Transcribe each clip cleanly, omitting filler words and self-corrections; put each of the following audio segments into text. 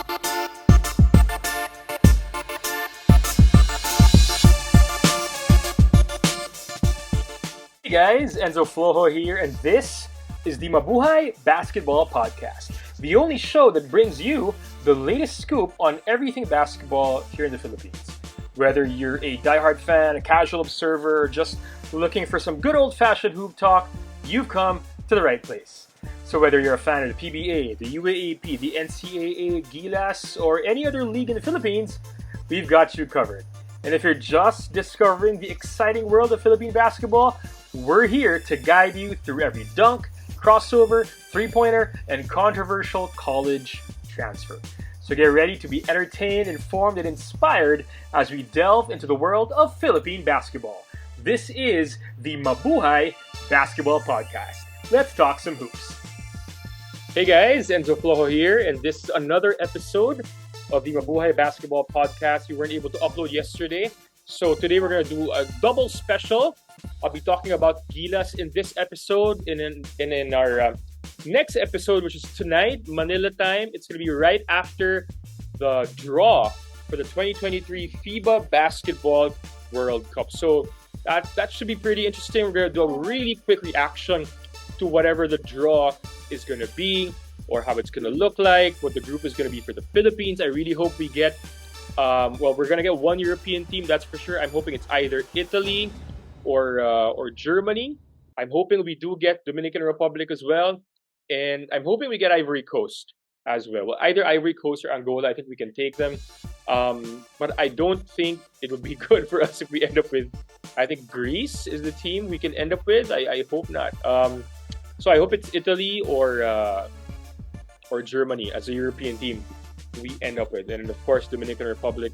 Hey guys, Enzo Flojo here, and this is the Mabuhay Basketball Podcast, the only show that brings you the latest scoop on everything basketball here in the Philippines. Whether you're a diehard fan, a casual observer, or just looking for some good old-fashioned hoop talk, you've come to the right place. So whether you're a fan of the PBA, the UAAP, the NCAA, Gilas, or any other league in the Philippines, we've got you covered. And if you're just discovering the exciting world of Philippine basketball, we're here to guide you through every dunk, crossover, three-pointer, and controversial college transfer. So get ready to be entertained, informed, and inspired as we delve into the world of Philippine basketball. This is the Mabuhay Basketball Podcast. Let's talk some hoops. Hey guys, Enzo Flojo here, and this is another episode of the Mabuhay Basketball Podcast. We weren't able to upload yesterday, so today we're going to do a double special. I'll be talking about Gilas in this episode, and in our next episode, which is tonight, Manila time. It's going to be right after the draw for the 2023 FIBA Basketball World Cup. So that should be pretty interesting. We're going to do a really quick reaction to whatever the draw is going to be, or how it's going to look like, what the group is going to be for the Philippines. I really hope we get, we're going to get one European team, that's for sure. I'm hoping it's either Italy or Germany. I'm hoping we do get Dominican Republic as well. And I'm hoping we get Ivory Coast as well. Well, either Ivory Coast or Angola, I think we can take them. But I don't think it would be good for us if we end up with, I think Greece is the team we can end up with. I hope not. So I hope it's Italy or Germany as a European team we end up with. And of course, Dominican Republic.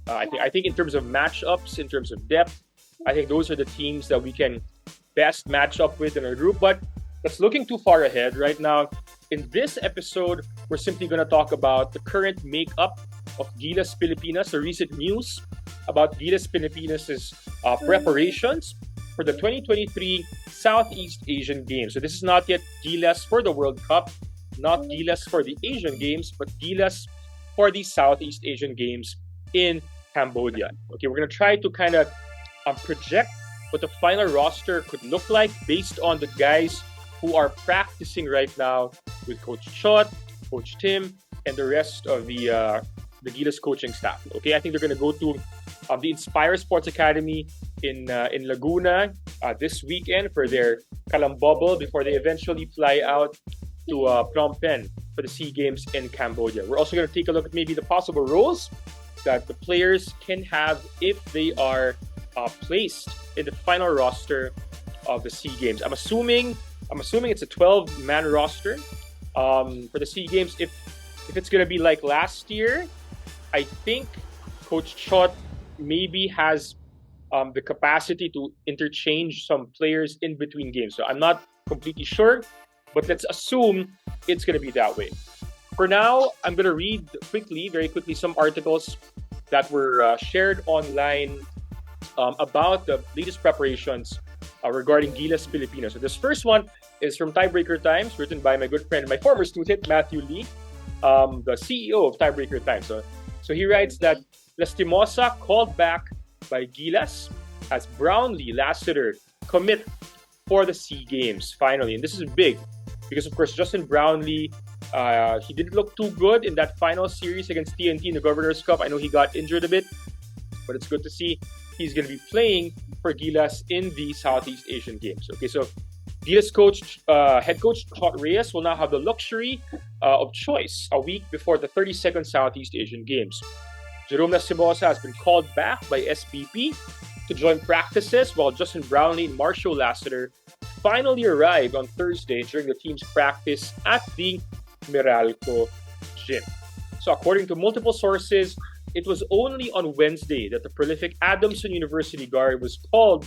I think in terms of matchups, in terms of depth, I think those are the teams that we can best match up with in our group. But that's looking too far ahead right now. In this episode, we're simply going to talk about the current makeup of Gilas Pilipinas, the recent news about Gilas Pilipinas' preparations for the 2023 Southeast Asian Games. So this is not yet Gilas for the World Cup, not Gilas for the Asian Games, but Gilas for the Southeast Asian Games in Cambodia. Okay, we're going to try to kind of project what the final roster could look like based on the guys who are practicing right now with Coach Chot, Coach Tim, and the rest of the Gilas coaching staff. Okay, I think they're going to go to the Inspire Sports Academy in Laguna this weekend for their Kalambubble before they eventually fly out to Phnom Penh for the SEA Games in Cambodia. We're also going to take a look at maybe the possible roles that the players can have if they are placed in the final roster of the SEA Games. I'm assuming it's a 12-man roster for the SEA Games. If it's going to be like last year, I think Coach Chot maybe has the capacity to interchange some players in between games. So I'm not completely sure, but let's assume it's going to be that way. For now, I'm going to read very quickly, some articles that were shared online about the latest preparations regarding Gilas Pilipinas. So this first one is from Tiebreaker Times, written by my good friend, my former student, Matthew Lee, the CEO of Tiebreaker Times. So he writes that Lastimosa called back by Gilas as Brownlee Lassiter commit for the SEA Games finally. And this is big because, of course, Justin Brownlee, he didn't look too good in that final series against TNT in the Governor's Cup. I know he got injured a bit, but it's good to see he's going to be playing for Gilas in the Southeast Asian Games. Okay, so Gilas head coach Chot Reyes will now have the luxury of choice a week before the 32nd Southeast Asian Games. Jerome Lastimosa has been called back by SBP to join practices, while Justin Brownlee and Marshall Lassiter finally arrived on Thursday during the team's practice at the Meralco gym. So according to multiple sources, it was only on Wednesday that the prolific Adamson University guard was called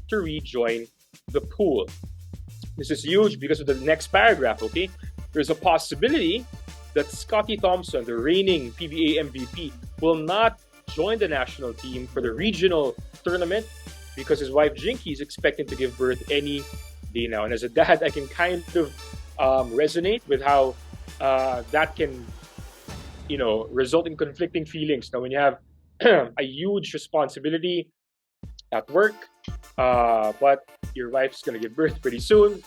to rejoin the pool. This is huge because of the next paragraph, okay? There's a possibility that Scotty Thompson, the reigning PBA MVP, will not join the national team for the regional tournament because his wife Jinky is expecting to give birth any day now. And as a dad, I can kind of resonate with how that can result in conflicting feelings. Now, when you have a huge responsibility at work, but your wife's gonna give birth pretty soon,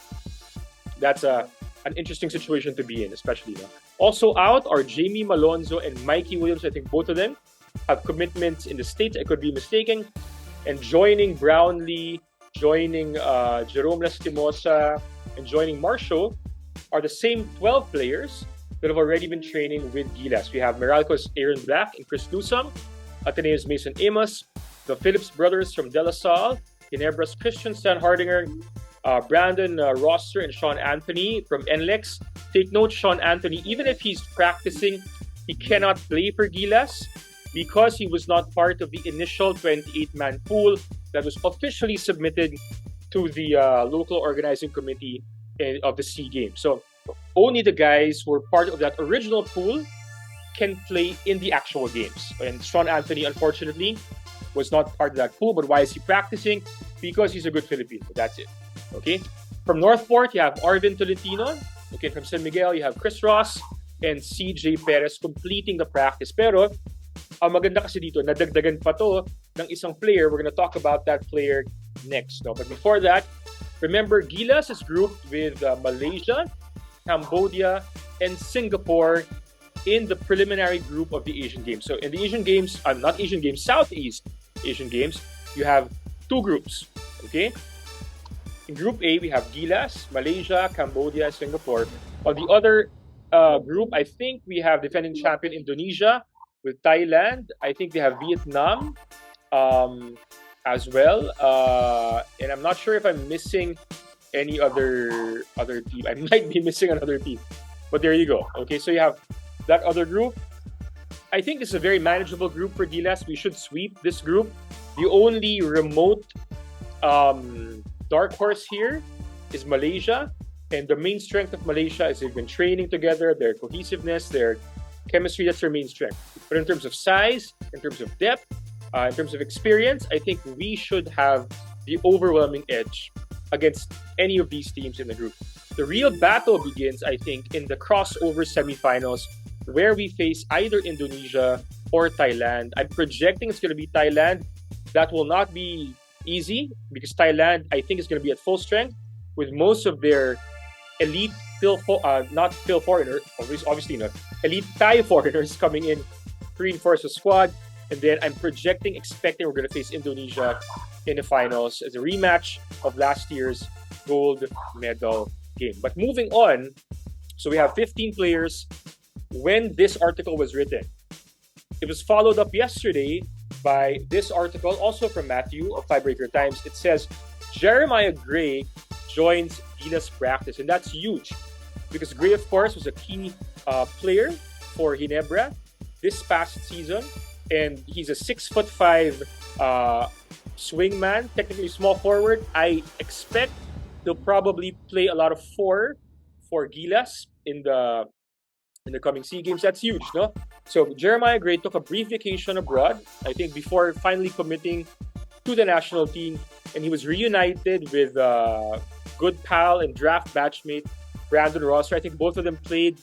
that's an interesting situation to be in, especially now. Also out are Jamie Malonzo and Mikey Williams. I think both of them have commitments in the States. I could be mistaken. And joining Brownlee, joining Jerome Lastimosa, and joining Marshall are the same 12 players that have already been training with Gilas. We have Meralco's Aaron Black and Chris Newsome, Ateneo's Mason Amos, the Phillips brothers from De La Salle, Ginebra's Christian Stan Hardinger, Brandon Roster and Sean Anthony from NLEX. Take note, Sean Anthony, even if he's practicing, he cannot play for Gilas because he was not part of the initial 28-man pool that was officially submitted to the local organizing committee of the SEA Games. So only the guys who were part of that original pool can play in the actual games. And Sean Anthony, unfortunately, was not part of that pool. But why is he practicing? Because he's a good Filipino. That's it. Okay? From Northport, you have Arvin Tolentino. Okay, from San Miguel, you have Chris Ross and CJ Perez completing the practice. Pero, ang maganda kasi dito, nadagdagan pa to ng isang player. We're gonna talk about that player next. No? But before that, remember, Gilas is grouped with Malaysia, Cambodia, and Singapore in the preliminary group of the Asian Games. So in the Asian Games, not Asian Games, Southeast Asian Games, you have two groups, okay? In Group A, we have Gilas, Malaysia, Cambodia, Singapore. On the other group, I think we have defending champion Indonesia with Thailand. I think they have Vietnam as well. And I'm not sure if I'm missing any other team. I might be missing another team. But there you go. Okay, so you have that other group. I think this is a very manageable group for Gilas. We should sweep this group. The only remote dark horse here is Malaysia. And the main strength of Malaysia is they've been training together, their cohesiveness, their chemistry, that's their main strength. But in terms of size, in terms of depth, in terms of experience, I think we should have the overwhelming edge against any of these teams in the group. The real battle begins, I think, in the crossover semifinals where we face either Indonesia or Thailand. I'm projecting it's going to be Thailand. That will not be easy because Thailand, I think, is going to be at full strength with most of their elite not Phil foreigner, obviously not, elite Thai foreigners coming in to reinforce the squad. And then I'm expecting we're going to face Indonesia in the finals as a rematch of last year's gold medal game. But moving on, so we have 15 players. When this article was written, it was followed up yesterday by this article, also from Matthew of Tiebreaker Times. It says, Jeremiah Gray joins Gilas practice. And that's huge because Gray, of course, was a key player for Ginebra this past season. And he's a 6'5" swingman, technically small forward. I expect he'll probably play a lot of 4 for Gilas in the coming SEA Games. That's huge, no? So Jeremiah Gray took a brief vacation abroad, I think, before finally committing to the national team, and he was reunited with good pal and draft batchmate Brandon Roster. I think both of them played,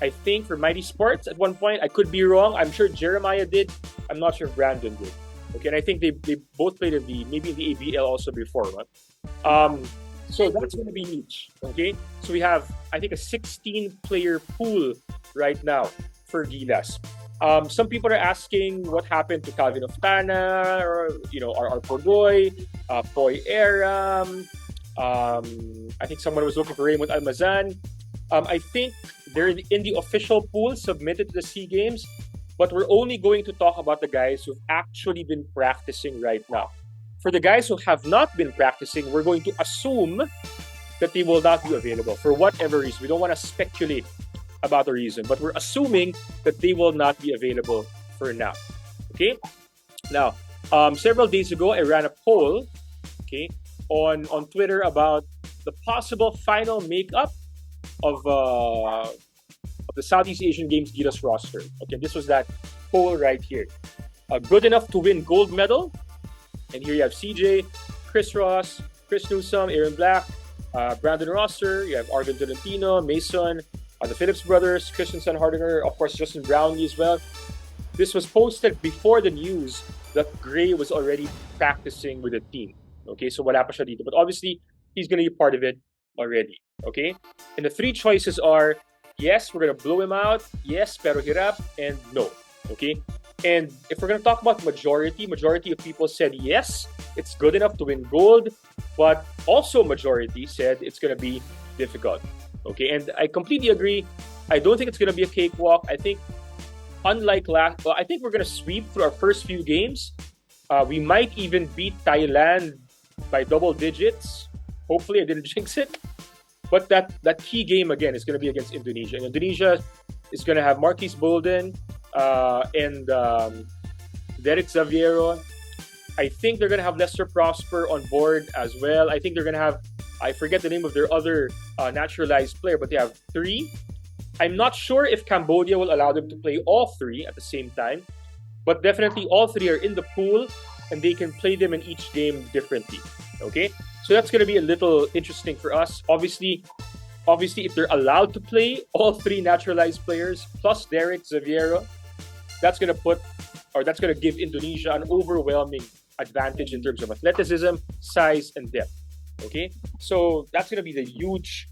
I think, for Mighty Sports at one point. I could be wrong. I'm sure Jeremiah did. I'm not sure if Brandon did. Okay, and I think they both played in the ABL also before, right? So that's going to be huge. Okay, so we have, I think, a 16-player pool right now for Gilas. Some people are asking what happened to Calvin Oftana, or our Pogoy, Poy Aram. I think someone was looking for Raymond Almazan. I think they're in the official pool submitted to the SEA Games, but we're only going to talk about the guys who've actually been practicing right now. For the guys who have not been practicing, we're going to assume that they will not be available for whatever reason. We don't want to speculate about the reason, but we're assuming that they will not be available for now. Okay? Now, several days ago, I ran a poll, okay, on Twitter about the possible final makeup of the Southeast Asian Games Gilas roster. Okay, this was that poll right here. Good enough to win gold medal. And here you have CJ, Chris Ross, Chris Newsome, Aaron Black, Brandon Roster. You have Arvin Tolentino, Mason, The Phillips brothers, Christensen, Hardinger, of course, Justin Brownlee as well. This was posted before the news that Gray was already practicing with the team. Okay, so wala pa siya dito. But obviously, he's going to be part of it already. Okay? And the three choices are, yes, we're going to blow him out. Yes, pero hirap. And no. Okay? And if we're going to talk about majority of people said yes, it's good enough to win gold. But also majority said it's going to be difficult. Okay? And I completely agree. I don't think it's going to be a cakewalk. I think unlike I think we're going to sweep through our first few games. We might even beat Thailand by double digits. Hopefully, I didn't jinx it. But that key game, again, is going to be against Indonesia. And Indonesia is going to have Marquise Bolden and Derek Xaviero. I think they're going to have Lester Prosper on board as well. I think they're going to have, I forget the name of their other naturalized player, but they have three. I'm not sure if Cambodia will allow them to play all three at the same time. But definitely all three are in the pool and they can play them in each game differently. Okay? So that's going to be a little interesting for us. Obviously, if they're allowed to play all three naturalized players plus Derek Xaviero, that's going to give Indonesia an overwhelming advantage in terms of athleticism, size, and depth. Okay? So that's going to be the huge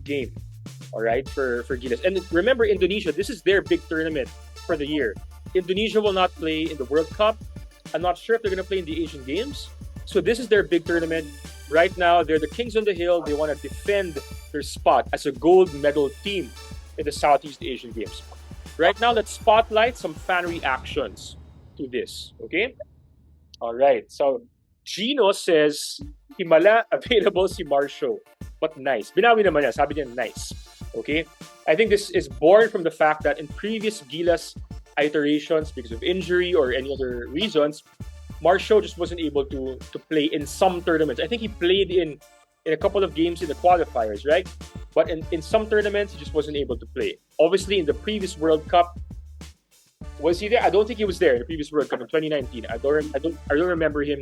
game. All right, for Gilas. And remember, Indonesia, this is their big tournament for the year. Indonesia will not play in the World Cup. I'm not sure if they're going to play in the Asian Games. So this is their big tournament. Right now, they're the kings on the hill. They want to defend their spot as a gold medal team in the Southeast Asian Games. Right now, let's spotlight some fan reactions to this. Okay? All right. So, Gino says, Himala, available si Marcio. But nice. Binawi naman niya. Sabi niya, nice. Okay? I think this is born from the fact that in previous Gilas iterations, because of injury or any other reasons, Marcio just wasn't able to play in some tournaments. I think he played in a couple of games in the qualifiers, right? But in some tournaments, he just wasn't able to play. Obviously, in the previous World Cup, was he there? I don't think he was there in the previous World Cup in 2019. I don't remember him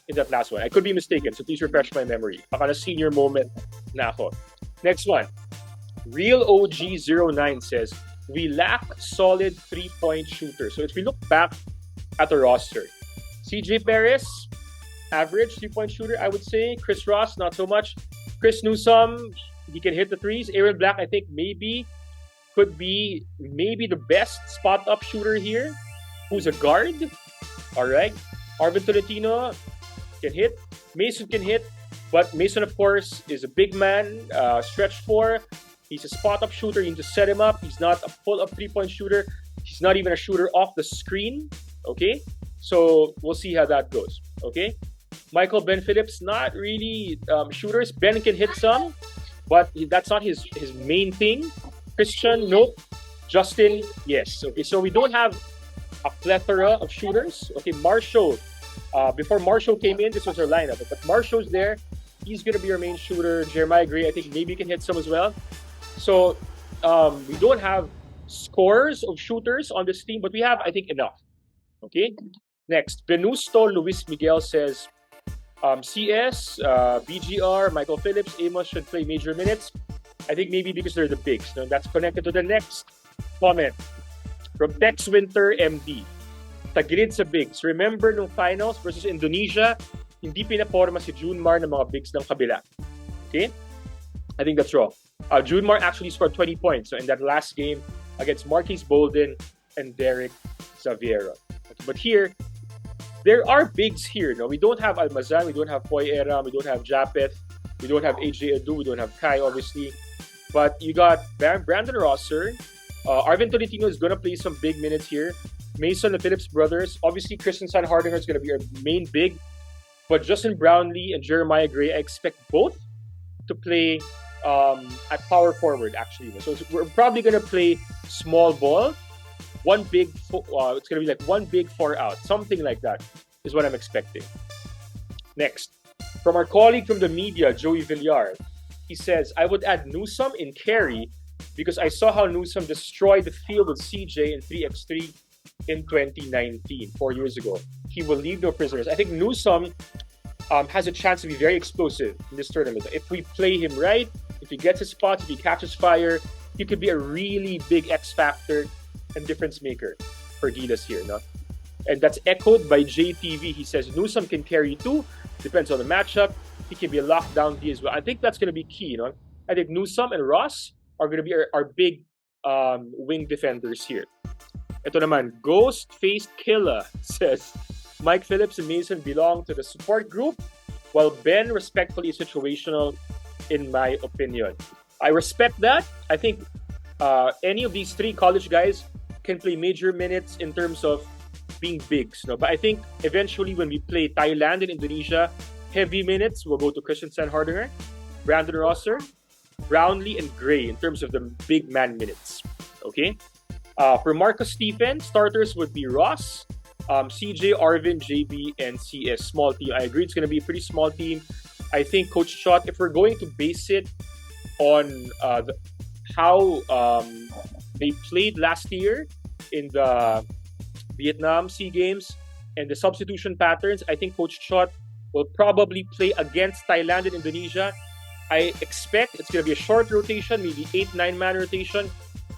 in that last one. I could be mistaken, so please refresh my memory. Baka na senior moment na ako. Next one. Real OG09 says, we lack solid three-point shooters. So if we look back at the roster, CJ Perez, average three-point shooter, I would say. Chris Ross, not so much. Chris Newsome, he can hit the threes. Aaron Black, I think could be the best spot-up shooter here, who's a guard. All right. Arvin Tolentino can hit. Mason can hit. But Mason, of course, is a big man, stretch four. He's a spot-up shooter. You need to set him up. He's not a pull-up three-point shooter. He's not even a shooter off the screen. Okay? So, we'll see how that goes. Okay? Michael Ben Phillips, not really shooters. Ben can hit some, but that's not his main thing. Christian, nope. Justin, yes. Okay, so we don't have a plethora of shooters. Okay, Marcio. Before Marcio came in, this was our lineup. But Marcio's there. He's going to be our main shooter. Jeremiah Gray, I think maybe can hit some as well. So, we don't have scores of shooters on this team, but we have, I think, enough. Okay? Next, Benusto Luis Miguel says, CS, BGR, Michael Phillips, Amos should play major minutes. I think maybe because they're the bigs. No, that's connected to the next comment from Tex Winter MD. Tagilid sa bigs. Remember nung finals versus Indonesia, hindi pinaporma si Junmar ng mga bigs ng kabila. Okay? I think that's wrong. Junmar actually scored 20 points in that last game against Marquise Bolden and Derek Xaviero. Okay, but here, there are bigs here. No? We don't have Almazan, we don't have Poy Eram, we don't have Japeth, we don't have AJ Adu, we don't have Kai, obviously. But you got Brandon Rosser. Arvin Tolentino is going to play some big minutes here. Mason, the Phillips brothers. Obviously, Christensen Hardinger is going to be our main big. But Justin Brownlee and Jeremiah Gray, I expect both to play at power forward, actually. So we're probably going to play small ball. It's going to be like one big, four out. Something like that is what I'm expecting. Next, from our colleague from the media, Joey Villar. He says, I would add Newsome in carry because I saw how Newsome destroyed the field with CJ in 3x3 in 2019, 4 years ago. He will leave no prisoners. I think Newsome has a chance to be very explosive in this tournament. If we play him right, if he gets his spots, if he catches fire, he could be a really big X factor and difference maker for Gilas here, no? And that's echoed by JTV. He says Newsome can carry too. Depends on the matchup. He can be a lockdown D as well. I think that's going to be key, you know? I think Newsome and Ross are going to be our big wing defenders here. Ito naman, Ghost-Faced Killer says Mike Phillips and Mason belong to the support group, while Ben respectfully is situational, in my opinion. I respect that. I think any of these three college guys can play major minutes in terms of being bigs. No? But I think eventually when we play Thailand and Indonesia, heavy minutes will go to Christian Sanhardinger, Brandon Rosser, Brownlee, and Gray in terms of the big man minutes. Okay? For Marcus Stephen, starters would be Ross, CJ, Arvin, JB, and CS. Small team. I agree it's going to be a pretty small team. I think Coach Chot, if we're going to base it on how they played last year in the Vietnam SEA Games and the substitution patterns, I think Coach Chot will probably play against Thailand and Indonesia. I expect it's going to be a short rotation, maybe 8-9 man rotation,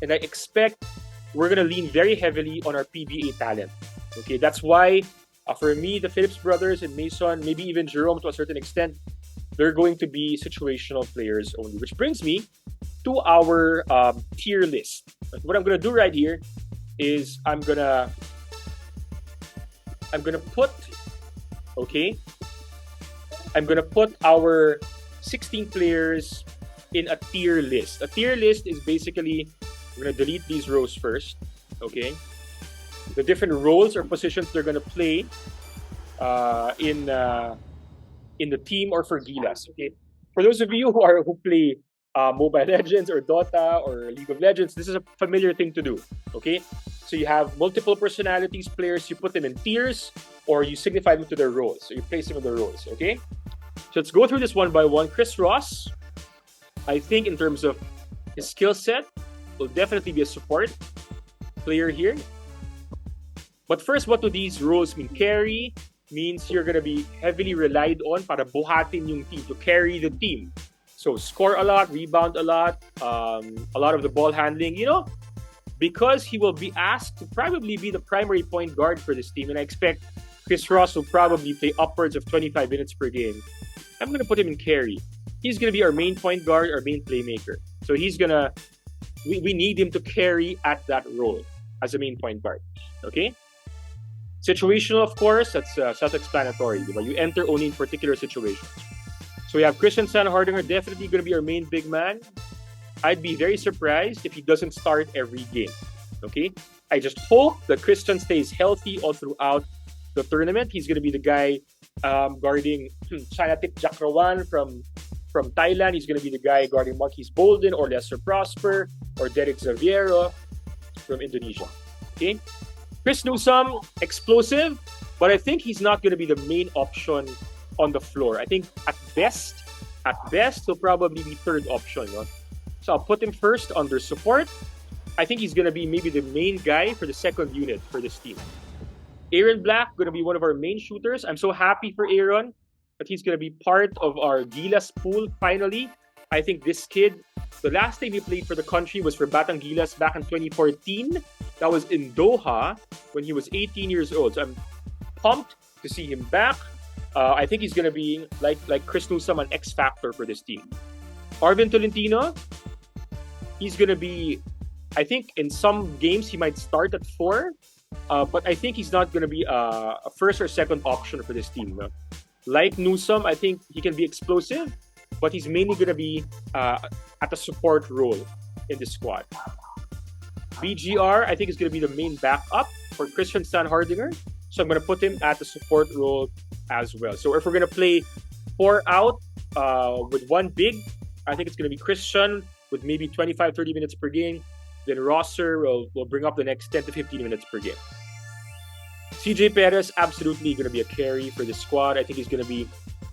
and I expect we're going to lean very heavily on our PBA talent. Okay, that's why for me, the Phillips brothers and Mason, maybe even Jerome to a certain extent, they're going to be situational players only. Which brings me to our tier list. What I'm going to do right here is I'm gonna put our 16 players in a tier list. A tier list is basically, I'm going to delete these rows first, okay? The different roles or positions they're going to play in the team or for Gilas, okay? For those of you who play Mobile Legends or Dota or League of Legends, this is a familiar thing to do, okay? So you have multiple personalities, players, you put them in tiers, or you signify them to their roles. So you place them in their roles, okay? So let's go through this one by one. Chris Ross, I think in terms of his skill set, will definitely be a support player here. But first, what do these roles mean? Carry means you're going to be heavily relied on para buhatin yung team, to carry the team. So score a lot, rebound a lot of the ball handling, you know, because he will be asked to probably be the primary point guard for this team. And I expect Chris Ross will probably play upwards of 25 minutes per game. I'm going to put him in carry. He's going to be our main point guard, our main playmaker. So he's going to, we need him to carry at that role as a main point guard. Okay? Situational, of course, that's self-explanatory. You enter only in particular situations. So we have Christian Sanhardinger, definitely going to be our main big man. I'd be very surprised if he doesn't start every game. Okay? I just hope that Christian stays healthy all throughout the tournament. He's going to be the guy guarding Chanatip Jakrawan from Thailand. He's going to be the guy guarding Marquis Bolden or Lester Prosper or Derek Xaviero from Indonesia. Okay? Chris Newsome, explosive, but I think he's not going to be the main option on the floor. I think at best, he'll probably be third option. You know? So I'll put him first under support. I think he's going to be maybe the main guy for the second unit for this team. Aaron Black, going to be one of our main shooters. I'm so happy for Aaron that he's going to be part of our Gilas pool finally. I think this kid, the last time he played for the country was for Batang Gilas back in 2014. That was in Doha when he was 18 years old. So I'm pumped to see him back. I think he's going to be, like Chris Newsome, an X factor for this team. Arvin Tolentino, he's going to be, I think in some games he might start at 4. But I think he's not going to be a first or second option for this team. No? Like Newsome, I think he can be explosive, but he's mainly going to be at a support role in the squad. BGR, I think, is going to be the main backup for Christian Sanhardinger. So I'm going to put him at the support role as well. So if we're going to play 4 out with one big, I think it's going to be Christian with maybe 25-30 minutes per game. Then Rosser will bring up the next 10 to 15 minutes per game. CJ Perez, absolutely going to be a carry for the squad. I think he's going to be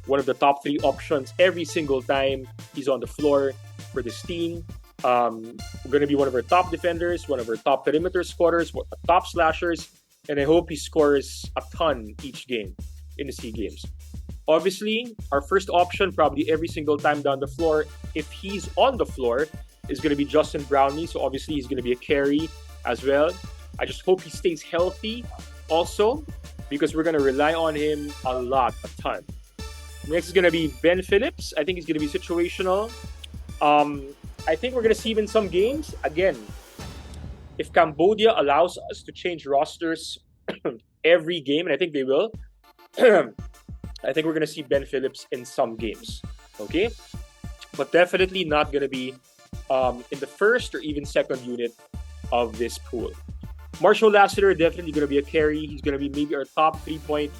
one of the top 3 options every single time he's on the floor for this team. Going to be one of our top defenders, one of our top perimeter scorers, top slashers, and I hope he scores a ton each game in the SEA Games. Obviously, our first option probably every single time down the floor, if he's on the floor, is going to be Justin Brownlee. So obviously he's going to be a carry as well. I just hope he stays healthy also, because we're going to rely on him a ton. Next is going to be Ben Phillips. I think he's going to be situational. I think we're going to see him in some games. Again, if Cambodia allows us to change rosters every game, and I think they will, I think we're going to see Ben Phillips in some games. Okay? But definitely not going to be in the first or even second unit of this pool. Marshall Lassiter, definitely going to be a carry. He's going to be maybe our top 3-point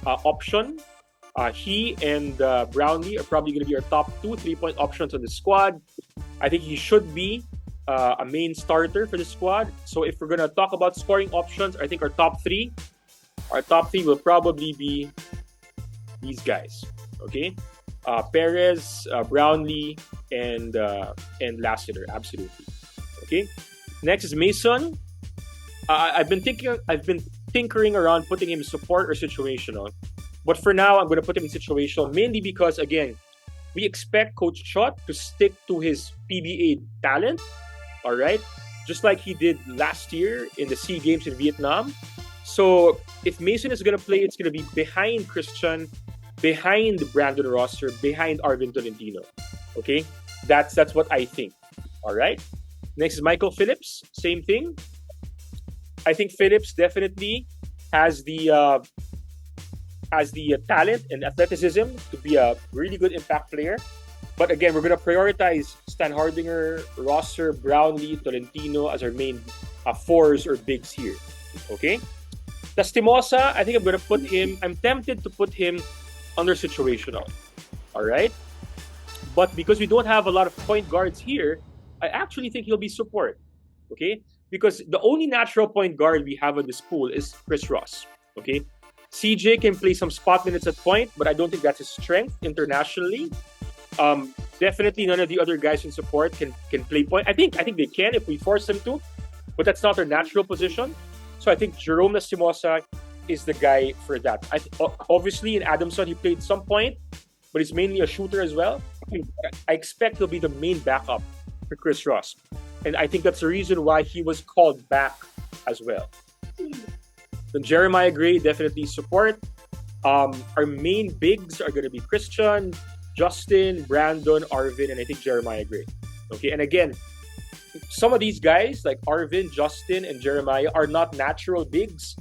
option. He and Brownlee are probably going to be our top 2 3-point options on the squad. I think he should be a main starter for the squad. So if we're going to talk about scoring options, I think our top 3 will probably be these guys. Okay? Perez, Brownlee, and Lassiter, absolutely. Okay? Next is Mason. I've been tinkering around putting him in support or situational. But for now, I'm going to put him in situational, mainly because, again, we expect Coach Chot to stick to his PBA talent, all right? Just like he did last year in the SEA Games in Vietnam. So if Mason is going to play, it's going to be behind Christian, behind Brandon Rosser, behind Arvin Tolentino. Okay? That's what I think. All right? Next is Michael Phillips. Same thing. I think Phillips definitely has the talent and athleticism to be a really good impact player. But again, we're going to prioritize Stan Hardinger, Rosser, Brownlee, Tolentino as our main fours or bigs here. Okay? Tastimosa, I think I'm tempted to put him under situational. All right? But because we don't have a lot of point guards here, I actually think he'll be support. Okay? Because the only natural point guard we have in this pool is Chris Ross. Okay? CJ can play some spot minutes at point, but I don't think that's his strength internationally. Definitely none of the other guys in support can play point. I think they can if we force them to, but that's not their natural position. So I think Jerome Lastimosa is the guy for that. Obviously, in Adamson, he played some point, but he's mainly a shooter as well. I expect he'll be the main backup for Chris Ross. And I think that's the reason why he was called back as well. Then Jeremiah Gray, definitely support. Our main bigs are going to be Christian, Justin, Brandon, Arvin, and I think Jeremiah Gray. Okay, and again, some of these guys like Arvin, Justin, and Jeremiah are not natural bigs,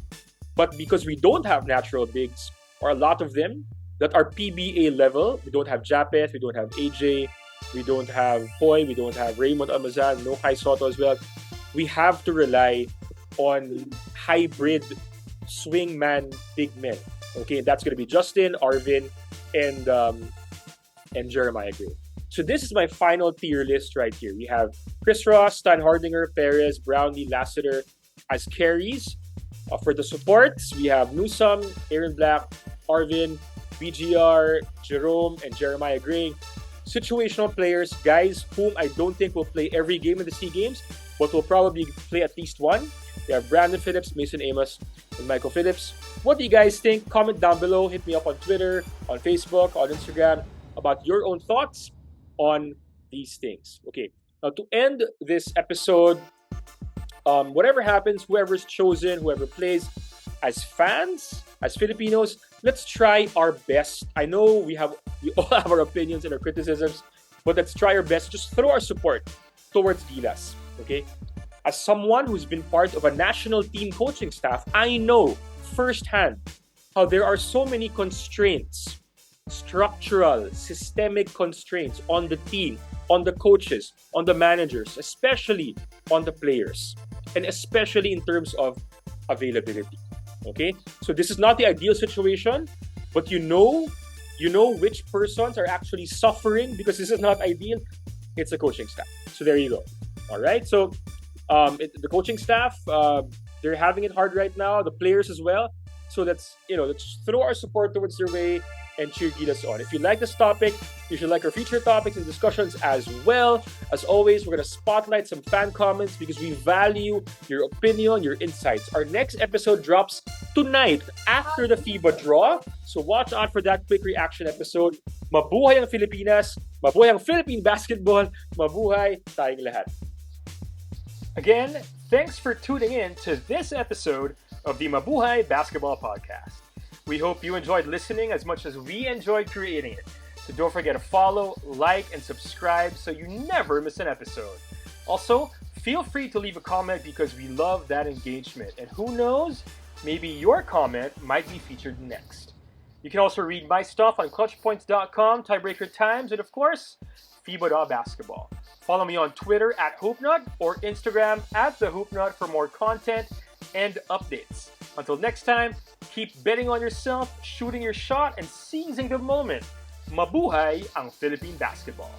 but because we don't have natural bigs, or a lot of them that are PBA level, we don't have Japeth, we don't have AJ, we don't have Hoy, we don't have Raymond Almazan, no Kai Soto as well. We have to rely on hybrid swingman big men. Okay, that's going to be Justin, Arvin, and Jeremiah Gray. So this is my final tier list right here. We have Chris Ross, Stan Hardinger, Perez, Brownlee, Lassiter as carries. For the supports, we have Newsome, Aaron Black, Arvin, BGR, Jerome, and Jeremiah Gray. Situational players, guys whom I don't think will play every game in the SEA Games, but will probably play at least one. We have Brandon Phillips, Mason Amos, and Michael Phillips. What do you guys think? Comment down below. Hit me up on Twitter, on Facebook, on Instagram about your own thoughts on these things. Okay, now to end this episode, whatever happens, whoever's chosen, whoever plays, as fans, as Filipinos, let's try our best. I know we all have our opinions and our criticisms, but let's try our best. Just throw our support towards Gilas. Okay, as someone who's been part of a national team coaching staff, I know firsthand how there are so many constraints, structural, systemic constraints on the team, on the coaches, on the managers, especially on the players, and especially in terms of availability. Okay, so this is not the ideal situation, but you know which persons are actually suffering because this is not ideal. It's the coaching staff. So there you go. All right, so the coaching staff, they're having it hard right now. The players as well. So let's throw our support towards their way and cheer Gilas on. If you like this topic, you should like our future topics and discussions as well. As always, we're going to spotlight some fan comments because we value your opinion, your insights. Our next episode drops tonight after the FIBA draw. So watch out for that quick reaction episode. Mabuhay ang Pilipinas, mabuhay ang Philippine basketball, mabuhay tayong lahat. Again, thanks for tuning in to this episode of the Mabuhay Basketball Podcast. We hope you enjoyed listening as much as we enjoyed creating it. So don't forget to follow, like, and subscribe so you never miss an episode. Also, feel free to leave a comment because we love that engagement. And who knows, maybe your comment might be featured next. You can also read my stuff on clutchpoints.com, Tiebreaker Times, and of course, FIBA.basketball. Follow me on Twitter at Hoopnut or Instagram at TheHoopnut for more content and updates. Until next time, keep betting on yourself, shooting your shot, and seizing the moment. Mabuhay ang Philippine basketball.